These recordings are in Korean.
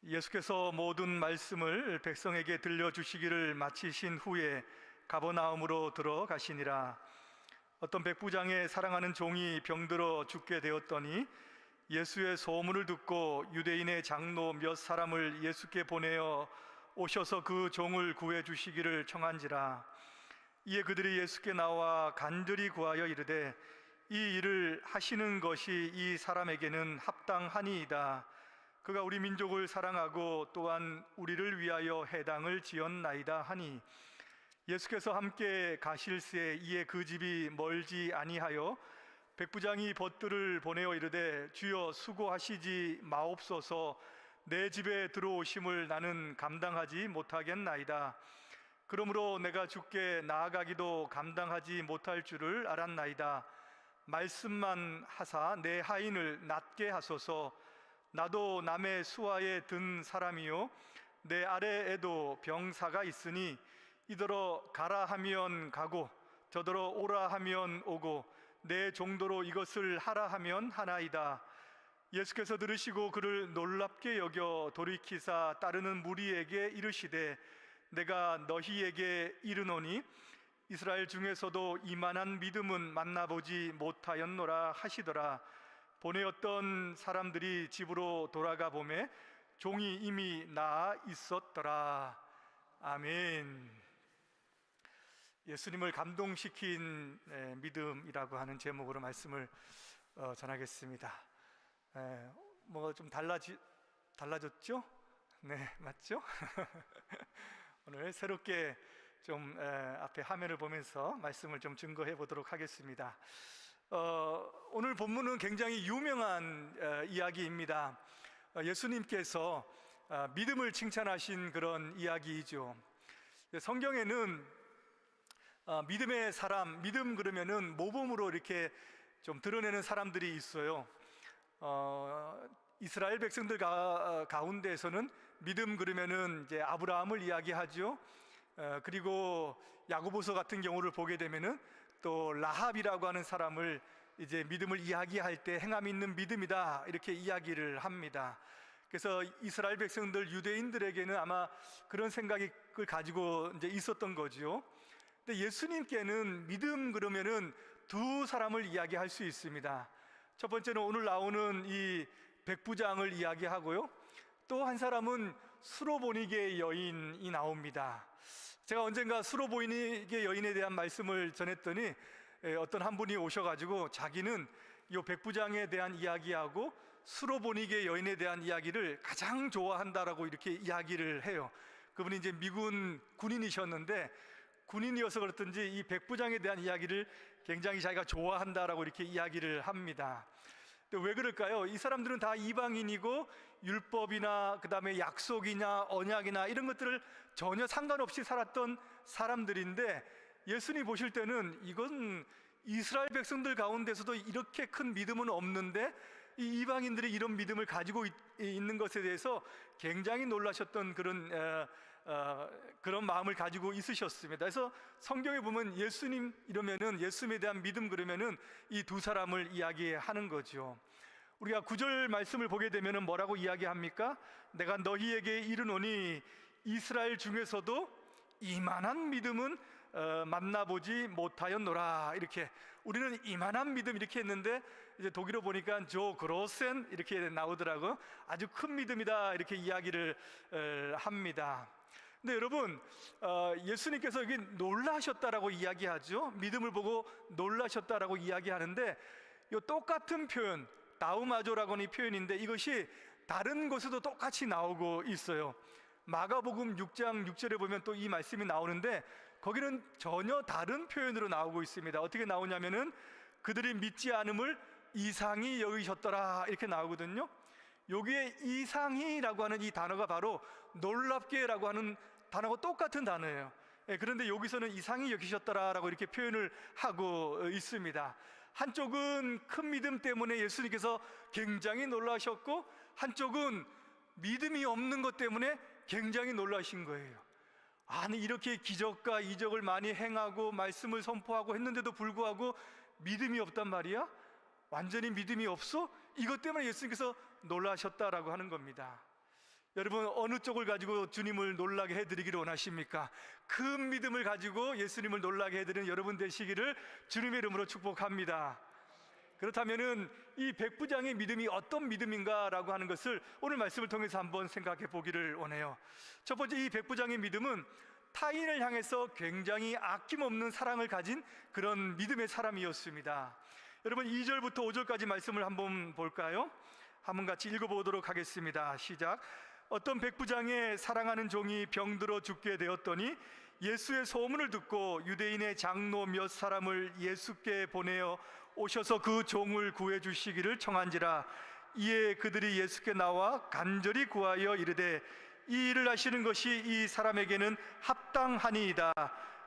예수께서 모든 말씀을 백성에게 들려주시기를 마치신 후에 가버나움으로 들어가시니라. 어떤 백부장의 사랑하는 종이 병들어 죽게 되었더니 예수의 소문을 듣고 유대인의 장로 몇 사람을 예수께 보내어 오셔서 그 종을 구해 주시기를 청한지라. 이에 그들이 예수께 나와 간절히 구하여 이르되 이 일을 하시는 것이 이 사람에게는 합당하니이다. 그가 우리 민족을 사랑하고 또한 우리를 위하여 해당을 지었나이다 하니, 예수께서 함께 가실새 이에 그 집이 멀지 아니하여 백부장이 벗들을 보내어 이르되 주여 수고하시지 마옵소서. 내 집에 들어오심을 나는 감당하지 못하겠나이다. 그러므로 내가 주께 나아가기도 감당하지 못할 줄을 알았나이다. 말씀만 하사 내 하인을 낫게 하소서. 나도 남의 수하에 든 사람이요 내 아래에도 병사가 있으니 이더러 가라 하면 가고 저더러 오라 하면 오고 내 정도로 이것을 하라 하면 하나이다. 예수께서 들으시고 그를 놀랍게 여겨 돌이키사 따르는 무리에게 이르시되 내가 너희에게 이르노니 이스라엘 중에서도 이만한 믿음은 만나보지 못하였노라 하시더라. 보내었던 사람들이 집으로 돌아가 보매 종이 이미 나아 있었더라. 아멘. 예수님을 감동시킨 믿음이라고 하는 제목으로 말씀을 전하겠습니다. 뭐가 좀 달라졌죠? 네, 맞죠? 오늘 새롭게 좀 앞에 화면을 보면서 말씀을 좀 증거해 보도록 하겠습니다. 오늘 본문은 굉장히 유명한 이야기입니다. 예수님께서 믿음을 칭찬하신 그런 이야기이죠. 성경에는 믿음의 사람, 믿음 그러면은 모범으로 이렇게 좀 드러내는 사람들이 있어요. 이스라엘 백성들 가운데에서는 믿음 그러면은 이제 아브라함을 이야기하죠. 그리고 야고보서 같은 경우를 보게 되면은 또 라합이라고 하는 사람을 이제 믿음을 이야기할 때 행함 있는 믿음이다 이렇게 이야기를 합니다. 그래서 이스라엘 백성들, 유대인들에게는 아마 그런 생각을 가지고 이제 있었던 거죠. 근데 예수님께는 믿음 그러면은 두 사람을 이야기할 수 있습니다. 첫 번째는 오늘 나오는 이 백부장을 이야기하고요, 또 한 사람은 수로보니게 여인이 나옵니다. 제가 언젠가 수로보니게 여인에 대한 말씀을 전했더니 어떤 한 분이 오셔가지고 자기는 이 백부장에 대한 이야기하고 수로보니게 여인에 대한 이야기를 가장 좋아한다라고 이렇게 이야기를 해요. 그분이 이제 미군 군인이셨는데 군인이어서 그렇든지 이 백부장에 대한 이야기를 굉장히 자기가 좋아한다라고 이렇게 이야기를 합니다. 왜 그럴까요? 이 사람들은 다 이방인이고 율법이나 그 다음에 약속이나 언약이나 이런 것들을 전혀 상관없이 살았던 사람들인데, 예수님 보실 때는 이건 이스라엘 백성들 가운데서도 이렇게 큰 믿음은 없는데 이 이방인들이 이런 믿음을 가지고 있는 것에 대해서 굉장히 놀라셨던 그런 마음을 가지고 있으셨습니다. 그래서 성경에 보면 예수님 이러면은, 예수님에 대한 믿음 그러면은 이 두 사람을 이야기하는 거죠. 우리가 9절 말씀을 보게 되면은 뭐라고 이야기합니까? 내가 너희에게 이르노니 이스라엘 중에서도 이만한 믿음은 만나보지 못하였노라. 이렇게 우리는 이만한 믿음 이렇게 했는데 이제 독일어 보니까 조 그로센 이렇게 나오더라고요. 아주 큰 믿음이다 이렇게 이야기를 합니다. 근데 여러분, 예수님께서 여기 놀라셨다라고 이야기하죠. 믿음을 보고 놀라셨다라고 이야기하는데 이 똑같은 표현, 다우마조라고 하는 표현인데 이것이 다른 곳에도 똑같이 나오고 있어요. 마가복음 6장 6절에 보면 또 이 말씀이 나오는데 거기는 전혀 다른 표현으로 나오고 있습니다. 어떻게 나오냐면은 그들이 믿지 않음을 이상히 여기셨더라 이렇게 나오거든요. 여기에 이상히라고 하는 이 단어가 바로 놀랍게라고 하는 단어가 똑같은 단어예요. 그런데 여기서는 이상히 여기셨더라라고 이렇게 표현을 하고 있습니다. 한쪽은 큰 믿음 때문에 예수님께서 굉장히 놀라셨고, 한쪽은 믿음이 없는 것 때문에 굉장히 놀라신 거예요. 아니, 이렇게 기적과 이적을 많이 행하고 말씀을 선포하고 했는데도 불구하고 믿음이 없단 말이야? 완전히 믿음이 없어? 이것 때문에 예수님께서 놀라셨다라고 하는 겁니다. 여러분, 어느 쪽을 가지고 주님을 놀라게 해드리기를 원하십니까? 큰 믿음을 가지고 예수님을 놀라게 해드리는 여러분 되시기를 주님의 이름으로 축복합니다. 그렇다면은 이 백부장의 믿음이 어떤 믿음인가라고 하는 것을 오늘 말씀을 통해서 한번 생각해 보기를 원해요. 첫 번째, 이 백부장의 믿음은 타인을 향해서 굉장히 아낌없는 사랑을 가진 그런 믿음의 사람이었습니다. 여러분, 2절부터 5절까지 말씀을 한번 볼까요? 한번 같이 읽어보도록 하겠습니다. 시작. 어떤 백부장의 사랑하는 종이 병들어 죽게 되었더니 예수의 소문을 듣고 유대인의 장로 몇 사람을 예수께 보내어 오셔서 그 종을 구해 주시기를 청한지라. 이에 그들이 예수께 나와 간절히 구하여 이르되 이 일을 하시는 것이 이 사람에게는 합당하니이다.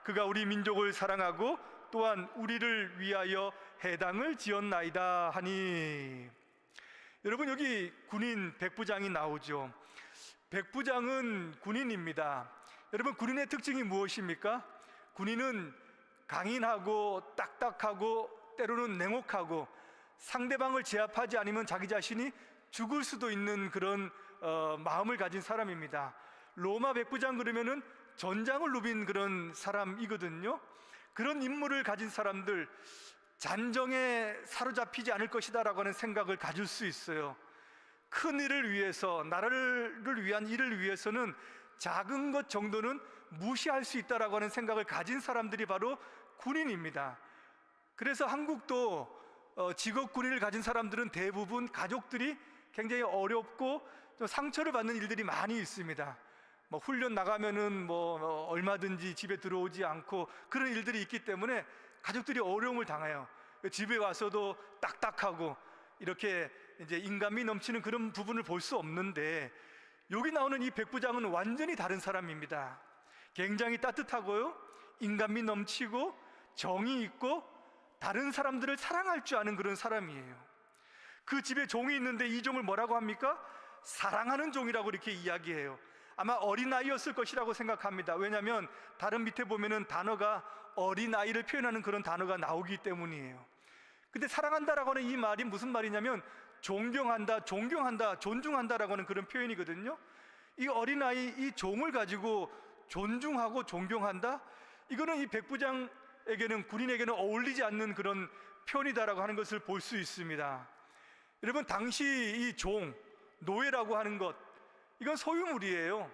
그가 우리 민족을 사랑하고 또한 우리를 위하여 해당을 지었나이다 하니. 여러분, 여기 군인 백부장이 나오죠. 백부장은 군인입니다. 여러분, 군인의 특징이 무엇입니까? 군인은 강인하고 딱딱하고 때로는 냉혹하고 상대방을 제압하지 않으면 자기 자신이 죽을 수도 있는 그런 마음을 가진 사람입니다. 로마 백부장 그러면은 전장을 누빈 그런 사람이거든요. 그런 인물을 가진 사람들, 잔정에 사로잡히지 않을 것이다 라고 하는 생각을 가질 수 있어요. 큰 일을 위해서, 나라를 위한 일을 위해서는 작은 것 정도는 무시할 수 있다라고 하는 생각을 가진 사람들이 바로 군인입니다. 그래서 한국도 직업 군인을 가진 사람들은 대부분 가족들이 굉장히 어렵고 좀 상처를 받는 일들이 많이 있습니다. 뭐 훈련 나가면은 뭐 얼마든지 집에 들어오지 않고 그런 일들이 있기 때문에 가족들이 어려움을 당해요. 집에 와서도 딱딱하고 이렇게 이제 인간미 넘치는 그런 부분을 볼 수 없는데, 여기 나오는 이 백부장은 완전히 다른 사람입니다. 굉장히 따뜻하고요, 인간미 넘치고 정이 있고 다른 사람들을 사랑할 줄 아는 그런 사람이에요. 그 집에 종이 있는데 이 종을 뭐라고 합니까? 사랑하는 종이라고 이렇게 이야기해요. 아마 어린아이였을 것이라고 생각합니다. 왜냐하면 다른 밑에 보면은 단어가 어린아이를 표현하는 그런 단어가 나오기 때문이에요. 근데 사랑한다라고 하는 이 말이 무슨 말이냐면 존경한다, 존경한다, 존중한다라고 하는 그런 표현이거든요. 이 어린아이, 이 종을 가지고 존중하고 존경한다? 이거는 이 백부장에게는, 군인에게는 어울리지 않는 그런 표현이다라고 하는 것을 볼 수 있습니다. 여러분, 당시 이 종, 노예라고 하는 것, 이건 소유물이에요.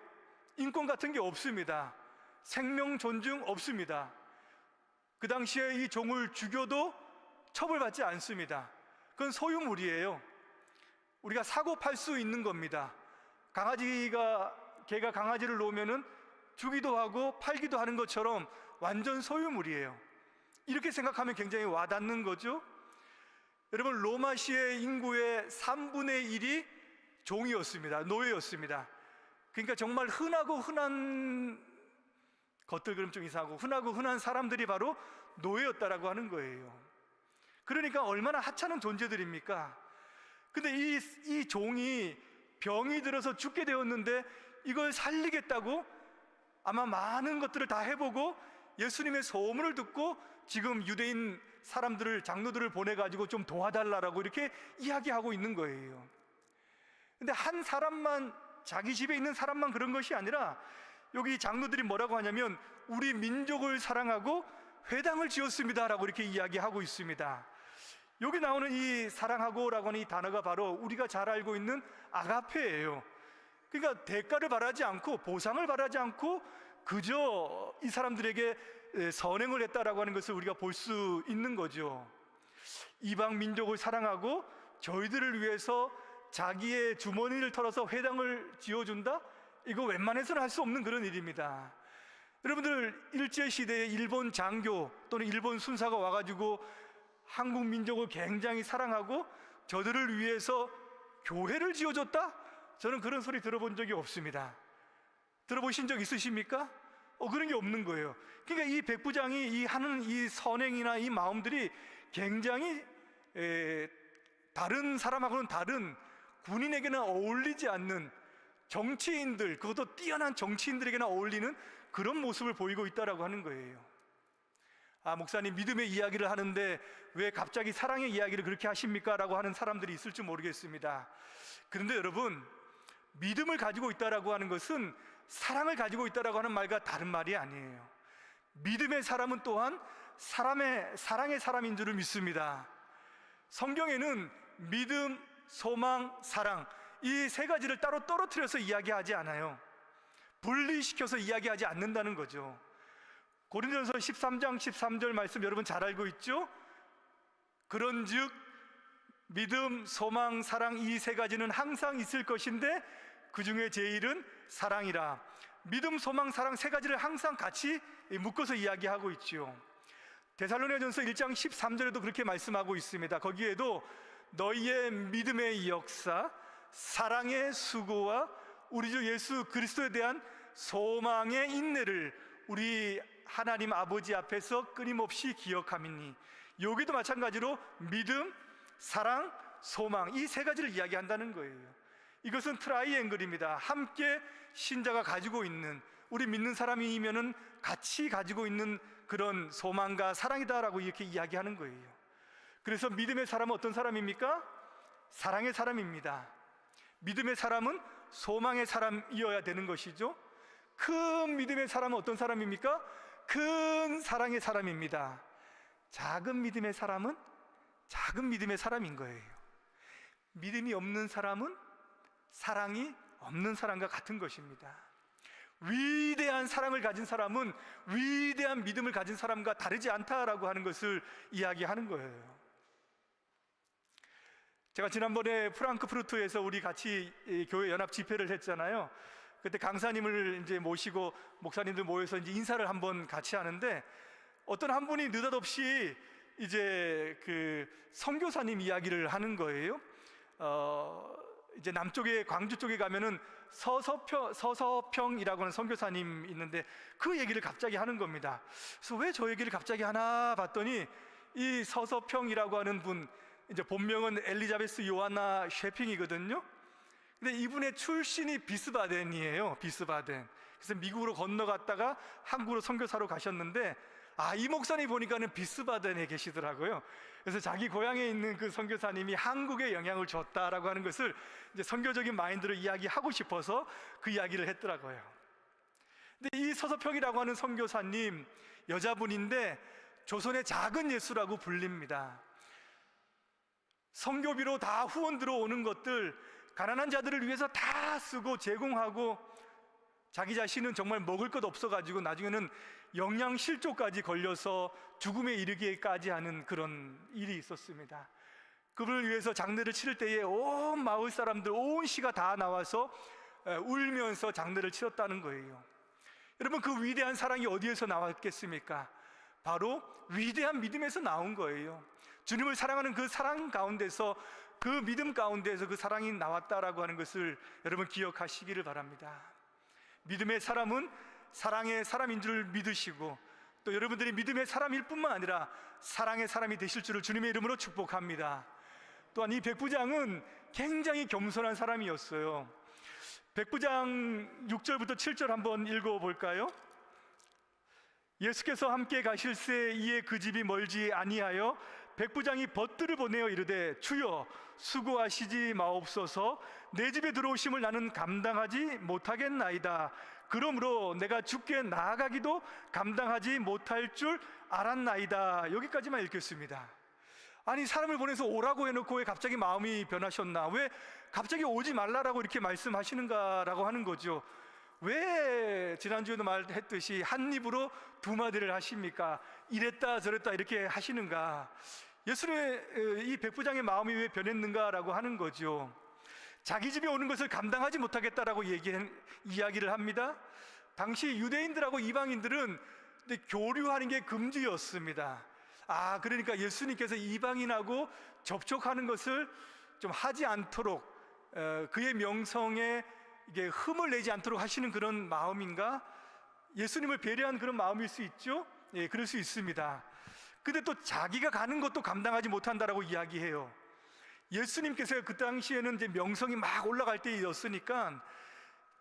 인권 같은 게 없습니다. 생명 존중 없습니다. 그 당시에 이 종을 죽여도 처벌받지 않습니다. 그건 소유물이에요. 우리가 사고 팔 수 있는 겁니다. 개가 강아지를 놓으면은 주기도 하고 팔기도 하는 것처럼 완전 소유물이에요. 이렇게 생각하면 굉장히 와닿는 거죠. 여러분, 로마시의 인구의 3분의 1이 종이었습니다. 노예였습니다. 그러니까 정말 흔한 것들, 그럼 좀 이상하고 흔한 사람들이 바로 노예였다라고 하는 거예요. 그러니까 얼마나 하찮은 존재들입니까? 근데 이 종이 병이 들어서 죽게 되었는데 이걸 살리겠다고 아마 많은 것들을 다 해보고 예수님의 소문을 듣고 지금 유대인 사람들을, 장로들을 보내가지고 좀 도와달라고 이렇게 이야기하고 있는 거예요. 근데 한 사람만, 자기 집에 있는 사람만 그런 것이 아니라 여기 장로들이 뭐라고 하냐면 우리 민족을 사랑하고 회당을 지었습니다 라고 이렇게 이야기하고 있습니다. 여기 나오는 이 사랑하고라고 하는 이 단어가 바로 우리가 잘 알고 있는 아가페예요. 그러니까 대가를 바라지 않고 보상을 바라지 않고 그저 이 사람들에게 선행을 했다라고 하는 것을 우리가 볼 수 있는 거죠. 이방 민족을 사랑하고 저희들을 위해서 자기의 주머니를 털어서 회당을 지어준다? 이거 웬만해서는 할 수 없는 그런 일입니다. 여러분들, 일제시대에 일본 장교 또는 일본 순사가 와가지고 한국 민족을 굉장히 사랑하고 저들을 위해서 교회를 지어줬다? 저는 그런 소리 들어본 적이 없습니다. 들어보신 적 있으십니까? 그런 게 없는 거예요. 그러니까 이 백부장이 하는 이 선행이나 이 마음들이 굉장히 다른 사람하고는 다른, 군인에게는 어울리지 않는 정치인들, 그것도 뛰어난 정치인들에게나 어울리는 그런 모습을 보이고 있다라고 하는 거예요. 목사님, 믿음의 이야기를 하는데 왜 갑자기 사랑의 이야기를 그렇게 하십니까? 라고 하는 사람들이 있을지 모르겠습니다. 그런데 여러분, 믿음을 가지고 있다라고 하는 것은 사랑을 가지고 있다라고 하는 말과 다른 말이 아니에요. 믿음의 사람은 또한 사랑의 사람인 줄을 믿습니다. 성경에는 믿음, 소망, 사랑, 이 세 가지를 따로 떨어뜨려서 이야기하지 않아요. 분리시켜서 이야기하지 않는다는 거죠. 고린도전서 13장 13절 말씀 여러분 잘 알고 있죠? 그런즉 믿음, 소망, 사랑, 이 세 가지는 항상 있을 것인데 그 중에 제일은 사랑이라. 믿음, 소망, 사랑 세 가지를 항상 같이 묶어서 이야기하고 있지요. 데살로니가전서 1장 13절에도 그렇게 말씀하고 있습니다. 거기에도 너희의 믿음의 역사, 사랑의 수고와 우리 주 예수 그리스도에 대한 소망의 인내를 우리 하나님 아버지 앞에서 끊임없이 기억함이니. 여기도 마찬가지로 믿음, 사랑, 소망, 이 세 가지를 이야기한다는 거예요. 이것은 트라이앵글입니다. 함께 신자가 가지고 있는, 우리 믿는 사람이면은 같이 가지고 있는 그런 소망과 사랑이다라고 이렇게 이야기하는 거예요. 그래서 믿음의 사람은 어떤 사람입니까? 사랑의 사람입니다. 믿음의 사람은 소망의 사람이어야 되는 것이죠. 큰 믿음의 사람은 어떤 사람입니까? 큰 사랑의 사람입니다. 작은 믿음의 사람은 작은 믿음의 사람인 거예요. 믿음이 없는 사람은 사랑이 없는 사람과 같은 것입니다. 위대한 사랑을 가진 사람은 위대한 믿음을 가진 사람과 다르지 않다라고 하는 것을 이야기하는 거예요. 제가 지난번에 프랑크푸르트에서 우리 같이 교회 연합 집회를 했잖아요. 그때 강사님을 이제 모시고 목사님들 모여서 이제 인사를 한번 같이 하는데, 어떤 한 분이 느닷없이 이제 그 선교사님 이야기를 하는 거예요. 이제 남쪽에 광주 쪽에 가면은 서서평이라고 하는 선교사님 있는데 그 얘기를 갑자기 하는 겁니다. 그래서 왜 저 얘기를 갑자기 하나 봤더니, 이 서서평이라고 하는 분, 이제 본명은 엘리자베스 요하나 쉐핑이거든요. 근데 이분의 출신이 비스바덴이에요. 비스바덴. 그래서 미국으로 건너갔다가 한국으로 선교사로 가셨는데, 이 목사님 보니까는 비스바덴에 계시더라고요. 그래서 자기 고향에 있는 그 선교사님이 한국에 영향을 줬다라고 하는 것을 이제 선교적인 마인드로 이야기하고 싶어서 그 이야기를 했더라고요. 근데 이 서서평이라고 하는 선교사님, 여자분인데 조선의 작은 예수라고 불립니다. 선교비로 다 후원 들어오는 것들 가난한 자들을 위해서 다 쓰고 제공하고, 자기 자신은 정말 먹을 것 없어가지고 나중에는 영양실조까지 걸려서 죽음에 이르기까지 하는 그런 일이 있었습니다. 그분을 위해서 장례를 치를 때에 온 마을 사람들, 온 시가 다 나와서 울면서 장례를 치렀다는 거예요. 여러분, 그 위대한 사랑이 어디에서 나왔겠습니까? 바로 위대한 믿음에서 나온 거예요. 주님을 사랑하는 그 사랑 가운데서, 그 믿음 가운데서 그 사랑이 나왔다라고 하는 것을 여러분 기억하시기를 바랍니다. 믿음의 사람은 사랑의 사람인 줄 믿으시고, 또 여러분들이 믿음의 사람일 뿐만 아니라 사랑의 사람이 되실 줄을 주님의 이름으로 축복합니다. 또한 이 백부장은 굉장히 겸손한 사람이었어요. 백부장 6절부터 7절 한번 읽어볼까요? 예수께서 함께 가실새 이에 그 집이 멀지 아니하여 백부장이 벗들을 보내어 이르되, 주여 수고하시지 마옵소서. 내 집에 들어오심을 나는 감당하지 못하겠나이다. 그러므로 내가 주께 나아가기도 감당하지 못할 줄 알았나이다. 여기까지만 읽겠습니다. 아니, 사람을 보내서 오라고 해놓고 왜 갑자기 마음이 변하셨나? 왜 갑자기 오지 말라라고 이렇게 말씀하시는가라고 하는 거죠. 왜 지난주에도 말했듯이 한 입으로 두 마디를 하십니까? 이랬다 저랬다 이렇게 하시는가? 예수님의 이 백부장의 마음이 왜 변했는가라고 하는 거죠. 자기 집에 오는 것을 감당하지 못하겠다라고 이야기를 합니다. 당시 유대인들하고 이방인들은 교류하는 게 금지였습니다. 그러니까 예수님께서 이방인하고 접촉하는 것을 좀 하지 않도록, 그의 명성에 이게 흠을 내지 않도록 하시는 그런 마음인가? 예수님을 배려한 그런 마음일 수 있죠? 예, 그럴 수 있습니다. 근데 또 자기가 가는 것도 감당하지 못한다라고 이야기해요. 예수님께서 그 당시에는 이제 명성이 막 올라갈 때였으니까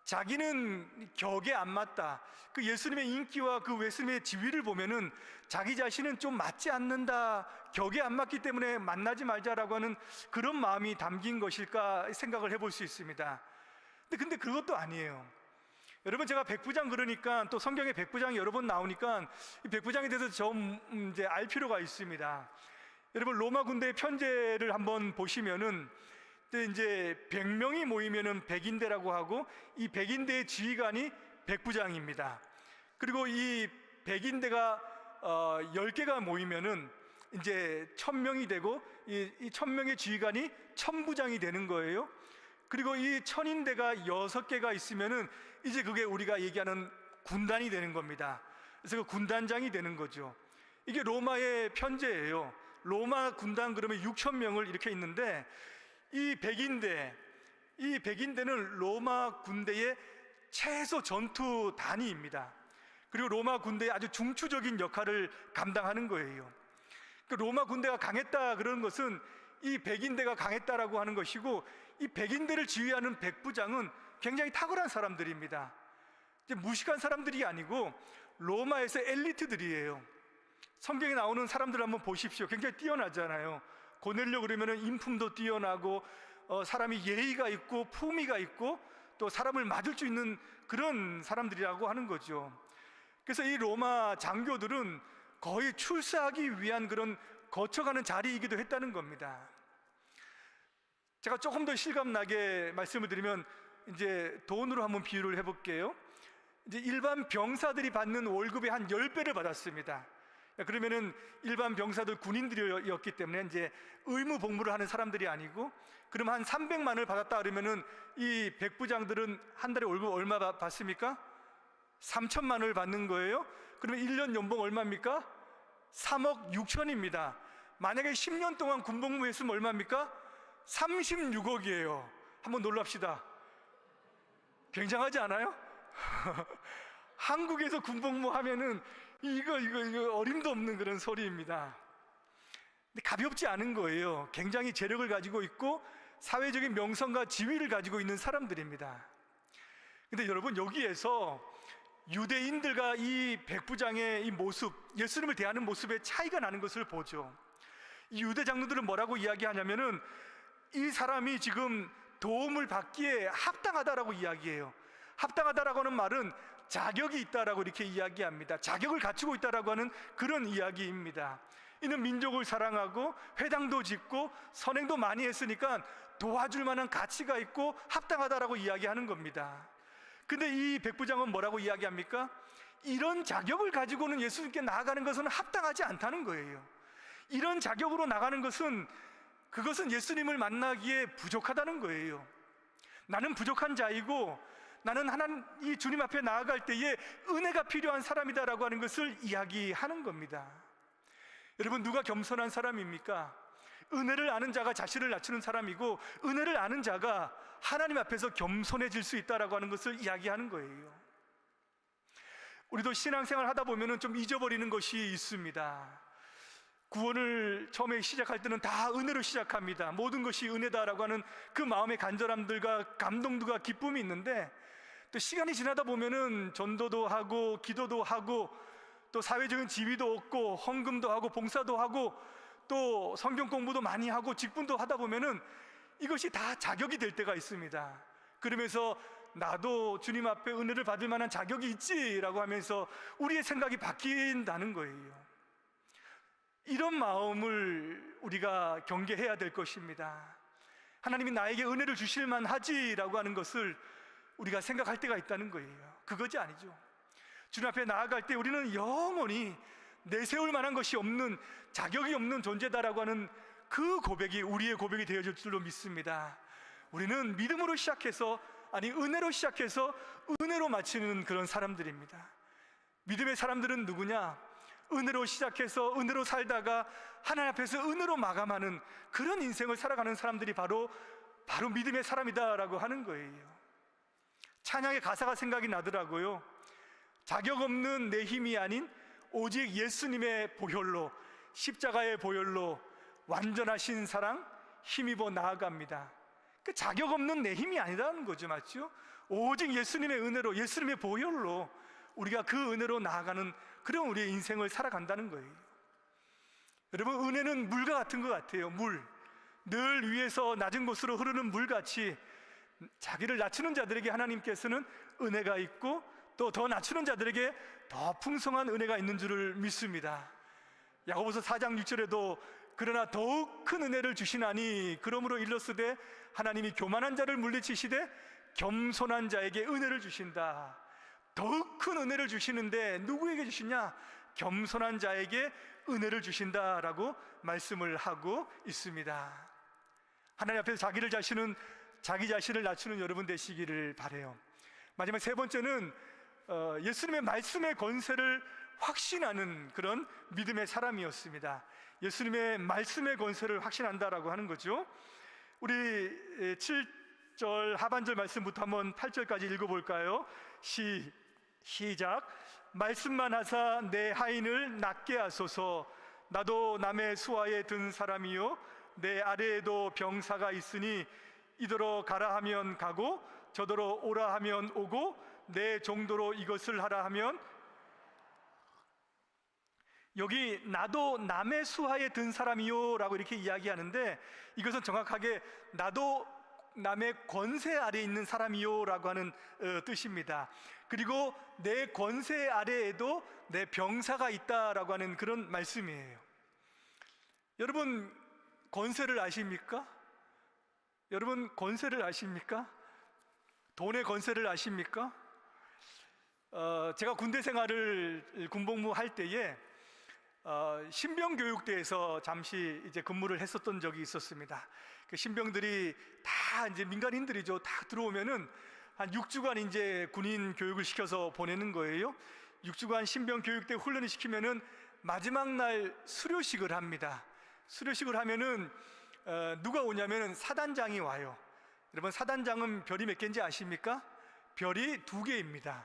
자기는 격에 안 맞다. 그 예수님의 인기와 그 예수님의 지위를 보면은 자기 자신은 좀 맞지 않는다, 격에 안 맞기 때문에 만나지 말자라고 하는 그런 마음이 담긴 것일까 생각을 해볼 수 있습니다. 근데 그것도 아니에요. 여러분, 제가 백부장 그러니까 또 성경에 백부장이 여러 번 나오니까 이 백부장에 대해서 좀 이제 알 필요가 있습니다. 여러분, 로마 군대의 편제를 한번 보시면은 이제 100명이 모이면은 백인대라고 하고, 이 백인대의 지휘관이 백부장입니다. 그리고 이 백인대가 10개가 모이면은 이제 1000명이 되고, 이 1000명의 지휘관이 천부장이 되는 거예요. 그리고 이 천인대가 6개가 있으면은 이제 그게 우리가 얘기하는 군단이 되는 겁니다. 그래서 그 군단장이 되는 거죠. 이게 로마의 편제예요. 로마 군단 그러면 6000명을 이렇게 있는데, 이 백인대는 로마 군대의 최소 전투 단위입니다. 그리고 로마 군대의 아주 중추적인 역할을 감당하는 거예요. 로마 군대가 강했다 그러는 것은 이 백인대가 강했다라고 하는 것이고, 이 백인대를 지휘하는 백부장은 굉장히 탁월한 사람들입니다. 이제 무식한 사람들이 아니고 로마에서 엘리트들이에요. 성경에 나오는 사람들 한번 보십시오. 굉장히 뛰어나잖아요. 고넬료 그러면은 인품도 뛰어나고, 사람이 예의가 있고 품위가 있고, 또 사람을 맞을 수 있는 그런 사람들이라고 하는 거죠. 그래서 이 로마 장교들은 거의 출세하기 위한 그런 거쳐가는 자리이기도 했다는 겁니다. 제가 조금 더 실감나게 말씀을 드리면, 이제 돈으로 한번 비유를 해볼게요. 이제 일반 병사들이 받는 월급의 한 10배를 받았습니다. 그러면은 일반 병사들 군인들이었기 때문에 이제 의무 복무를 하는 사람들이 아니고, 그럼 한 300만을 받았다 그러면은 이 백부장들은 한 달에 월급 얼마 받습니까? 3천만을 받는 거예요. 그러면 1년 연봉 얼마입니까? 3억 6천입니다. 만약에 10년 동안 군복무 했으면 얼마입니까? 36억이에요. 한번 놀랍시다. 굉장하지 않아요? 한국에서 군복무 하면은 이거 어림도 없는 그런 소리입니다. 근데 가볍지 않은 거예요. 굉장히 재력을 가지고 있고 사회적인 명성과 지위를 가지고 있는 사람들입니다. 근데 여러분, 여기에서 유대인들과 이 백부장의 이 모습, 예수님을 대하는 모습에 차이가 나는 것을 보죠. 이 유대 장로들은 뭐라고 이야기하냐면은 이 사람이 지금 도움을 받기에 합당하다라고 이야기해요. 합당하다라고 하는 말은 자격이 있다라고 이렇게 이야기합니다. 자격을 갖추고 있다라고 하는 그런 이야기입니다. 이는 민족을 사랑하고 회당도 짓고 선행도 많이 했으니까 도와줄 만한 가치가 있고 합당하다라고 이야기하는 겁니다. 근데 이 백부장은 뭐라고 이야기합니까? 이런 자격을 가지고는 예수님께 나아가는 것은 합당하지 않다는 거예요. 이런 자격으로 나가는 것은, 그것은 예수님을 만나기에 부족하다는 거예요. 나는 부족한 자이고 나는 하나님, 이 주님 앞에 나아갈 때에 은혜가 필요한 사람이다라고 하는 것을 이야기하는 겁니다. 여러분, 누가 겸손한 사람입니까? 은혜를 아는 자가 자신을 낮추는 사람이고, 은혜를 아는 자가 하나님 앞에서 겸손해질 수 있다라고 하는 것을 이야기하는 거예요. 우리도 신앙생활 하다 보면은 좀 잊어버리는 것이 있습니다. 구원을 처음에 시작할 때는 다 은혜로 시작합니다. 모든 것이 은혜다라고 하는 그 마음의 간절함들과 감동들과 기쁨이 있는데, 또 시간이 지나다 보면은 전도도 하고 기도도 하고 또 사회적인 지위도 얻고 헌금도 하고 봉사도 하고 또 성경 공부도 많이 하고 직분도 하다 보면은 이것이 다 자격이 될 때가 있습니다. 그러면서 나도 주님 앞에 은혜를 받을 만한 자격이 있지라고 하면서 우리의 생각이 바뀐다는 거예요. 이런 마음을 우리가 경계해야 될 것입니다. 하나님이 나에게 은혜를 주실 만하지라고 하는 것을 우리가 생각할 때가 있다는 거예요. 그것이 아니죠. 주님 앞에 나아갈 때 우리는 영원히 내세울 만한 것이 없는, 자격이 없는 존재다라고 하는 그 고백이 우리의 고백이 되어질 줄로 믿습니다. 우리는 믿음으로 시작해서, 은혜로 시작해서 은혜로 마치는 그런 사람들입니다. 믿음의 사람들은 누구냐? 은혜로 시작해서 은혜로 살다가 하나님 앞에서 은혜로 마감하는 그런 인생을 살아가는 사람들이 바로 믿음의 사람이다라고 하는 거예요. 찬양의 가사가 생각이 나더라고요. 자격 없는 내 힘이 아닌 오직 예수님의 보혈로, 십자가의 보혈로 완전하신 사랑 힘입어 나아갑니다. 그 자격 없는 내 힘이 아니라는 거죠, 맞죠? 오직 예수님의 은혜로, 예수님의 보혈로 우리가 그 은혜로 나아가는 그런 우리의 인생을 살아간다는 거예요. 여러분, 은혜는 물과 같은 것 같아요. 물. 늘 위에서 낮은 곳으로 흐르는 물같이 자기를 낮추는 자들에게 하나님께서는 은혜가 있고 또 더 낮추는 자들에게 더 풍성한 은혜가 있는 줄을 믿습니다. 야고보서 4장 6절에도 그러나 더욱 큰 은혜를 주시나니 그러므로 일러스되 하나님이 교만한 자를 물리치시되 겸손한 자에게 은혜를 주신다. 더욱 큰 은혜를 주시는데 누구에게 주시냐? 겸손한 자에게 은혜를 주신다라고 말씀을 하고 있습니다. 하나님 앞에서 자기 자신을 낮추는 여러분 되시기를 바라요. 마지막 세 번째는 예수님의 말씀의 권세를 확신하는 그런 믿음의 사람이었습니다. 예수님의 말씀의 권세를 확신한다라고 하는 거죠. 우리 7절 하반절 말씀부터 한번 8절까지 읽어볼까요? 시작. 말씀만 하사 내 하인을 낫게 하소서. 나도 남의 수하에 든 사람이요 내 아래에도 병사가 있으니 이더러 가라 하면 가고 저더러 오라 하면 오고 내 정도로 이것을 하라 하면. 여기 나도 남의 수하에 든 사람이요 라고 이렇게 이야기하는데 이것은 정확하게 나도 남의 권세 아래에 있는 사람이요 라고 하는 뜻입니다. 그리고 내 권세 아래에도 내 병사가 있다라고 하는 그런 말씀이에요. 여러분 권세를 아십니까? 여러분 권세를 아십니까? 돈의 권세를 아십니까? 제가 군대 생활을 군복무 할 때에 신병교육대에서 잠시 이제 근무를 했었던 적이 있었습니다. 그 신병들이 다 이제 민간인들이죠. 다 들어오면은 한 6주간 이제 군인 교육을 시켜서 보내는 거예요. 6주간 신병교육대 훈련을 시키면은 마지막 날 수료식을 합니다. 수료식을 하면은 누가 오냐면은 사단장이 와요. 여러분 사단장은 별이 몇 개인지 아십니까? 별이 2개입니다.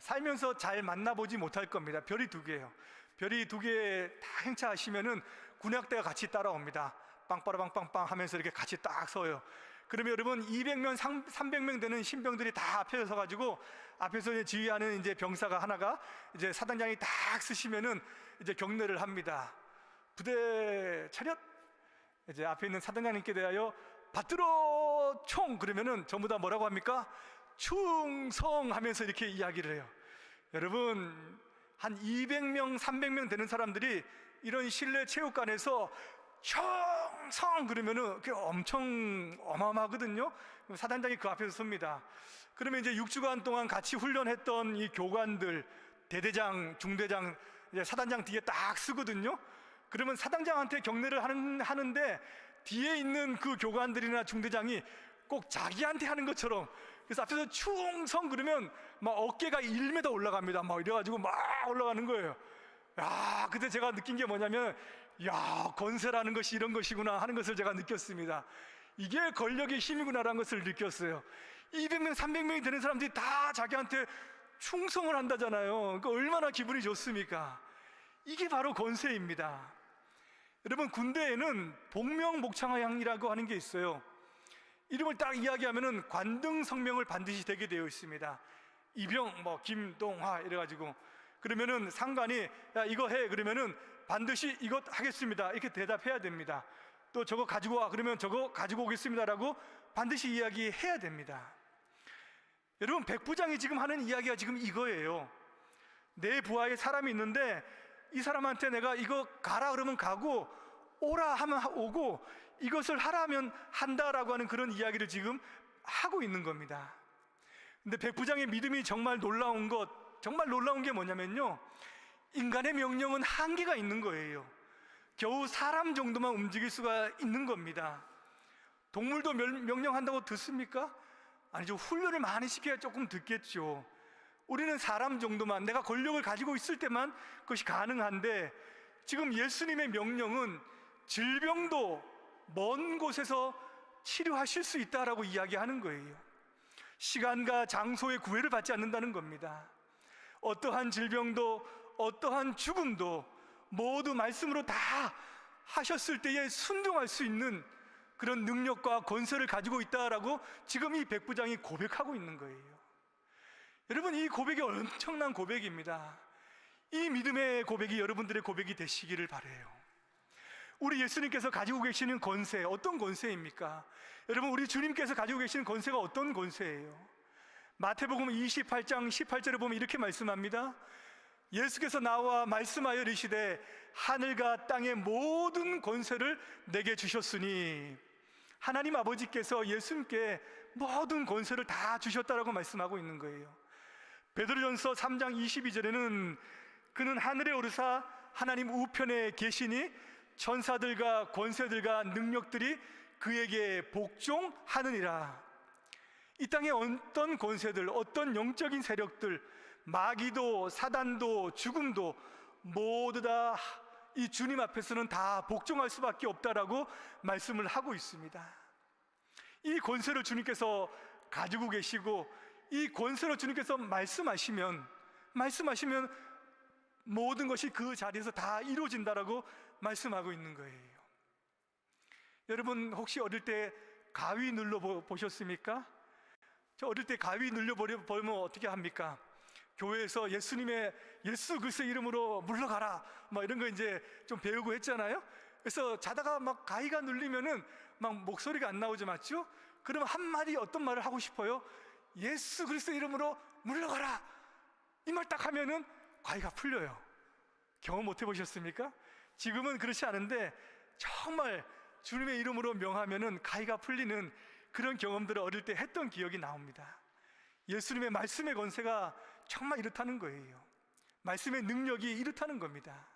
살면서 잘 만나보지 못할 겁니다. 별이 2개예요. 별이 2개 다 행차하시면은 군악대가 같이 따라옵니다. 빵빠라빵빵빵 하면서 이렇게 같이 딱 서요. 그러면 여러분 200명, 300명 되는 신병들이 다 앞에 서가지고 앞에서 이제 지휘하는 이제 병사가 하나가 이제 사단장이 딱 쓰시면은 이제 경례를 합니다. 부대 차렷. 이제 앞에 있는 사단장님께 대하여 받들어 총 그러면은 전부 다 뭐라고 합니까? 충성하면서 이렇게 이야기를 해요. 여러분 한 200명, 300명 되는 사람들이 이런 실내 체육관에서 충성 그러면은 그게 엄청 어마어마하거든요. 사단장이 그 앞에서 섭니다. 그러면 이제 6주간 동안 같이 훈련했던 이 교관들, 대대장, 중대장, 이제 사단장 뒤에 딱 쓰거든요. 그러면 사단장한테 경례를 하는데 뒤에 있는 그 교관들이나 중대장이 꼭 자기한테 하는 것처럼, 그래서 앞에서 충성 그러면 막 어깨가 1m 올라갑니다. 막 이래가지고 막 올라가는 거예요. 야, 그때 제가 느낀 게 뭐냐면, 야, 권세라는 것이 이런 것이구나 하는 것을 제가 느꼈습니다. 이게 권력의 힘이구나라는 것을 느꼈어요. 200명, 300명이 되는 사람들이 다 자기한테 충성을 한다잖아요. 그러니까 얼마나 기분이 좋습니까? 이게 바로 권세입니다. 여러분 군대에는 복명목창항이라고 하는 게 있어요. 이름을 딱 이야기하면은 관등성명을 반드시 대게 되어 있습니다. 이병 뭐 김동화 이래가지고 그러면은 상관이 야 이거 해 그러면은 반드시 이것 하겠습니다 이렇게 대답해야 됩니다. 또 저거 가지고 와 그러면 저거 가지고 오겠습니다라고 반드시 이야기해야 됩니다. 여러분 백부장이 지금 하는 이야기가 지금 이거예요. 내 부하에 사람이 있는데 이 사람한테 내가 이거 가라 그러면 가고 오라 하면 오고 이것을 하라면 한다라고 하는 그런 이야기를 지금 하고 있는 겁니다. 근데 백부장의 믿음이 정말 놀라운 게 뭐냐면요, 인간의 명령은 한계가 있는 거예요. 겨우 사람 정도만 움직일 수가 있는 겁니다. 동물도 명령한다고 듣습니까? 아니죠. 훈련을 많이 시켜야 조금 듣겠죠. 우리는 사람 정도만, 내가 권력을 가지고 있을 때만 그것이 가능한데, 지금 예수님의 명령은 질병도 먼 곳에서 치료하실 수 있다라고 이야기하는 거예요. 시간과 장소의 구애를 받지 않는다는 겁니다. 어떠한 질병도 어떠한 죽음도 모두 말씀으로 다 하셨을 때에 순종할 수 있는 그런 능력과 권세를 가지고 있다라고 지금 이 백부장이 고백하고 있는 거예요. 여러분 이 고백이 엄청난 고백입니다. 이 믿음의 고백이 여러분들의 고백이 되시기를 바라요. 우리 예수님께서 가지고 계시는 권세, 어떤 권세입니까? 여러분, 우리 주님께서 가지고 계시는 권세가 어떤 권세예요? 마태복음 28장 18절에 보면 이렇게 말씀합니다. 예수께서 나와 말씀하여 이르시되 하늘과 땅의 모든 권세를 내게 주셨으니, 하나님 아버지께서 예수님께 모든 권세를 다 주셨다라고 말씀하고 있는 거예요. 베드로전서 3장 22절에는 그는 하늘에 오르사 하나님 우편에 계시니 천사들과 권세들과 능력들이 그에게 복종하느니라. 이 땅의 어떤 권세들, 어떤 영적인 세력들, 마귀도 사단도 죽음도 모두 다 이 주님 앞에서는 다 복종할 수밖에 없다라고 말씀을 하고 있습니다. 이 권세를 주님께서 가지고 계시고, 이 권세로 주님께서 말씀하시면 모든 것이 그 자리에서 다 이루어진다라고 말씀하고 있는 거예요. 여러분, 혹시 어릴 때 가위 눌러 보셨습니까? 저 어릴 때 가위 눌려 보면 어떻게 합니까? 교회에서 예수 그리스도의 이름으로 물러가라, 막 이런 거 이제 좀 배우고 했잖아요. 그래서 자다가 막 가위가 눌리면은 막 목소리가 안 나오죠, 맞죠? 그러면 한마디 어떤 말을 하고 싶어요? 예수 그리스도의 이름으로 물러가라, 이 말 딱 하면은 가위가 풀려요. 경험 못 해보셨습니까? 지금은 그렇지 않은데 정말 주님의 이름으로 명하면은 가위가 풀리는 그런 경험들을 어릴 때 했던 기억이 나옵니다. 예수님의 말씀의 권세가 정말 이렇다는 거예요. 말씀의 능력이 이렇다는 겁니다.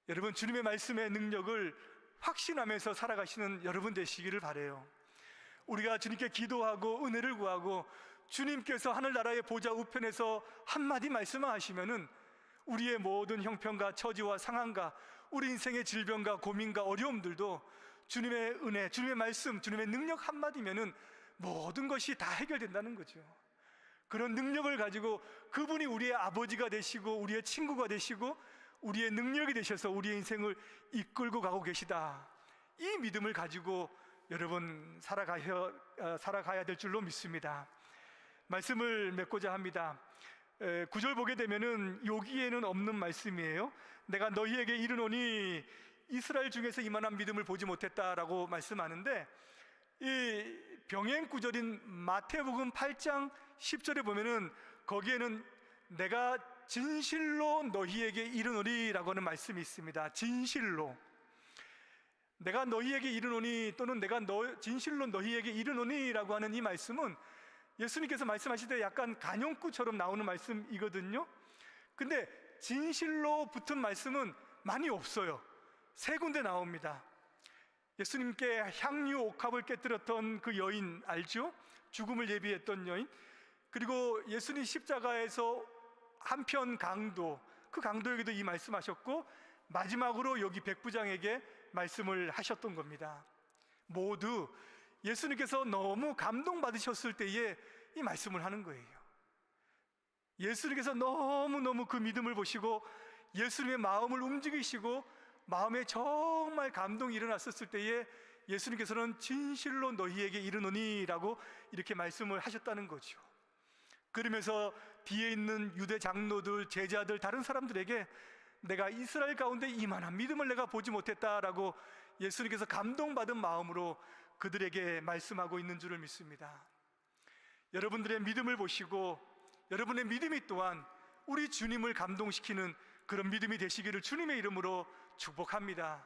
여러분, 주님의 말씀의 능력을 확신하면서 살아가시는 여러분 되시기를 바라요. 우리가 주님께 기도하고 은혜를 구하고 주님께서 하늘나라의 보좌 우편에서 한마디 말씀을 하시면은 우리의 모든 형편과 처지와 상황과 우리 인생의 질병과 고민과 어려움들도 주님의 은혜, 주님의 말씀, 주님의 능력 한마디면은 모든 것이 다 해결된다는 거죠. 그런 능력을 가지고 그분이 우리의 아버지가 되시고 우리의 친구가 되시고 우리의 능력이 되셔서 우리의 인생을 이끌고 가고 계시다, 이 믿음을 가지고 여러분 살아가야 될 줄로 믿습니다. 말씀을 맺고자 합니다. 9절 보게 되면은 여기에는 없는 말씀이에요. 내가 너희에게 이르노니 이스라엘 중에서 이만한 믿음을 보지 못했다라고 말씀하는데, 이 병행 구절인 마태복음 8장 10절에 보면은 거기에는 내가 진실로 너희에게 이르노니 라고 하는 말씀이 있습니다. 진실로, 내가 너희에게 이르노니 또는 내가 진실로 너희에게 이르노니 라고 하는 이 말씀은 예수님께서 말씀하실 때 약간 간용구처럼 나오는 말씀이거든요. 근데 진실로 붙은 말씀은 많이 없어요. 3군데 나옵니다. 예수님께 향유 옥합을 깨뜨렸던 그 여인 알죠? 죽음을 예비했던 여인. 그리고 예수님 십자가에서 한편 강도, 그 강도에게도 이 말씀하셨고, 마지막으로 여기 백부장에게 말씀을 하셨던 겁니다. 모두 예수님께서 너무 감동받으셨을 때에 이 말씀을 하는 거예요. 예수님께서 너무너무 그 믿음을 보시고 예수님의 마음을 움직이시고 마음에 정말 감동이 일어났었을 때에 예수님께서는 진실로 너희에게 이르노니 라고 이렇게 말씀을 하셨다는 거죠. 그러면서 뒤에 있는 유대 장로들, 제자들, 다른 사람들에게 내가 이스라엘 가운데 이만한 믿음을 내가 보지 못했다라고 예수님께서 감동받은 마음으로 그들에게 말씀하고 있는 줄을 믿습니다. 여러분들의 믿음을 보시고 여러분의 믿음이 또한 우리 주님을 감동시키는 그런 믿음이 되시기를 주님의 이름으로 축복합니다.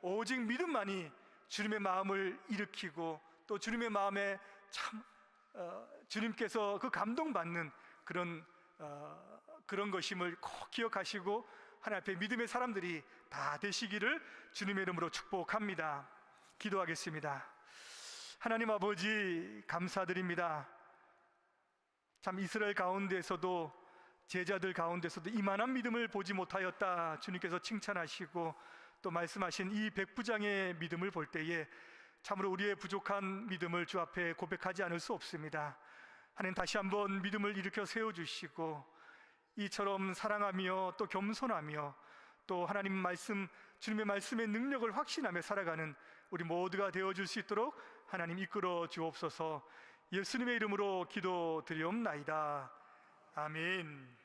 오직 믿음만이 주님의 마음을 일으키고 또 주님의 마음에 참 주님께서 그 감동받는 그런 것임을 꼭 기억하시고 하나님 앞에 믿음의 사람들이 다 되시기를 주님의 이름으로 축복합니다. 기도하겠습니다. 하나님 아버지, 감사드립니다. 참 이스라엘 가운데서도 제자들 가운데서도 이만한 믿음을 보지 못하였다 주님께서 칭찬하시고 또 말씀하신 이 백부장의 믿음을 볼 때에 참으로 우리의 부족한 믿음을 주 앞에 고백하지 않을 수 없습니다. 하나님, 다시 한번 믿음을 일으켜 세워주시고 이처럼 사랑하며 또 겸손하며 또 하나님 말씀, 주님의 말씀의 능력을 확신하며 살아가는 우리 모두가 되어줄 수 있도록 하나님 이끌어 주옵소서. 예수님의 이름으로 기도드리옵나이다. 아멘.